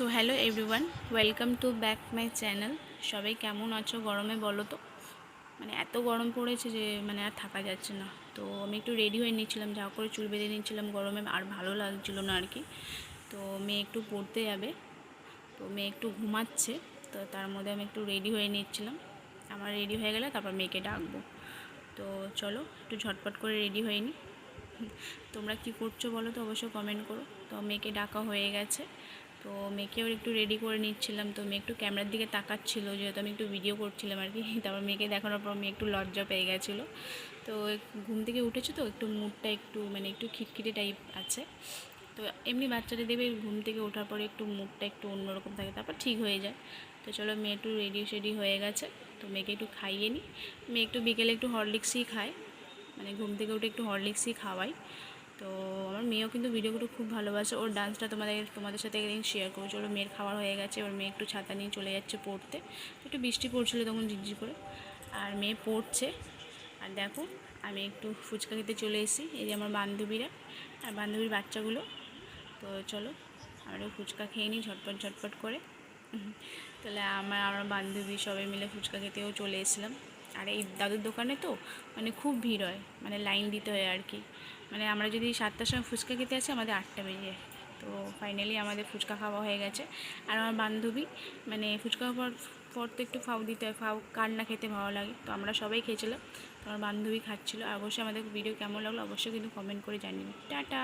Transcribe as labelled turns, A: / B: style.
A: So hello everyone, welcome to back my channel. সবাই কেমন আছো গরমে বলো তো? মানে এত গরম পড়েছে যে আর থাকা যাচ্ছে না। তো আমি একটু রেডি হয়ে নিচ্ছিলাম, যা করে চুল বেঁধে নিচ্ছিলাম, গরমে আর ভালো লাগছিল না আর কি। তো মেয়ে একটু পড়তে যাবে, তো মেয়ে একটু ঘুমাচ্ছে, তো তার মধ্যে আমি একটু রেডি হয়ে নিচ্ছিলাম। আমার রেডি হয়ে গেলে তারপর মেয়েকে ডাকবো। তো চলো একটু ঝটপট করে রেডি হয়ে নিই। তোমরা কি করছো বলো তো, অবশ্যই কমেন্ট করো। তো মেয়েকে ডাকা হয়ে গেছে, তো মেয়েকেও একটু রেডি করে নিচ্ছিলাম। তো মেয়ে একটু ক্যামেরার দিকে তাকাচ্ছিলো, যেহেতু আমি একটু ভিডিও করছিলাম আর কি। তারপর মেয়েকে দেখানোর পর মেয়ে একটু লজ্জা পেয়ে গেছিলো। তো ঘুম থেকে উঠেছে, তো একটু মুডটা একটু একটু খিটখিটে টাইপ আছে। তো এমনি বাচ্চাদের দেবে ঘুম থেকে ওঠার পরে একটু মুডটা একটু অন্যরকম থাকে, তারপর ঠিক হয়ে যায়। তো চলো মেয়ে একটু রেডি হয়ে গেছে, তো মেয়েকে একটু খাইয়ে নিই। মেয়ে একটু বিকেলে একটু হরলিক্সই খায়, ঘুম থেকে উঠে একটু হরলিক্সই খাওয়াই। তো আমার মেয়েও কিন্তু ভিডিওগুলো খুব ভালোবাসে, ওর ডান্সটা তোমাদের সাথে একদিন শেয়ার করবো। চলো মেয়ের খাওয়ার হয়ে গেছে, এবার মেয়ে একটু ছাতা নিয়ে চলে যাচ্ছে পড়তে। একটু বৃষ্টি পড়ছিলো তখন ঝিরঝির করে, আর মেয়ে পড়ছে। আর দেখো আমি একটু ফুচকা খেতে চলে এসেছি, এই যে আমার বান্ধবীরা আর বান্ধবীর বাচ্চাগুলো। তো চলো আমরা ফুচকা খেয়ে নিই ঝটপট করে। তাহলে আমার বান্ধবী সবাই মিলে ফুচকা খেতেও চলে এসেছিলাম। আর এই দাদুর দোকানে তো খুব ভিড় হয়, লাইন দিতে হয় আর কি। আমরা যদি 7টার সময় ফুচকা খেতে আসি, আমাদের 8টা বেজে যায়। তো ফাইনালি আমাদের ফুচকা খাওয়া হয়ে গেছে। আর আমার বান্ধবী ফুচকা খাওয়ার পর তো একটু ফাউ দিতে হয়, ফাউ কার না খেতে ভালো লাগে। তো আমরা সবাই খেয়েছিলাম, তো আমার বান্ধবী খাচ্ছিলো। আর অবশ্যই আমাদের ভিডিও কেমন লাগলো অবশ্যই কিন্তু কমেন্ট করে জানিও। টাটা।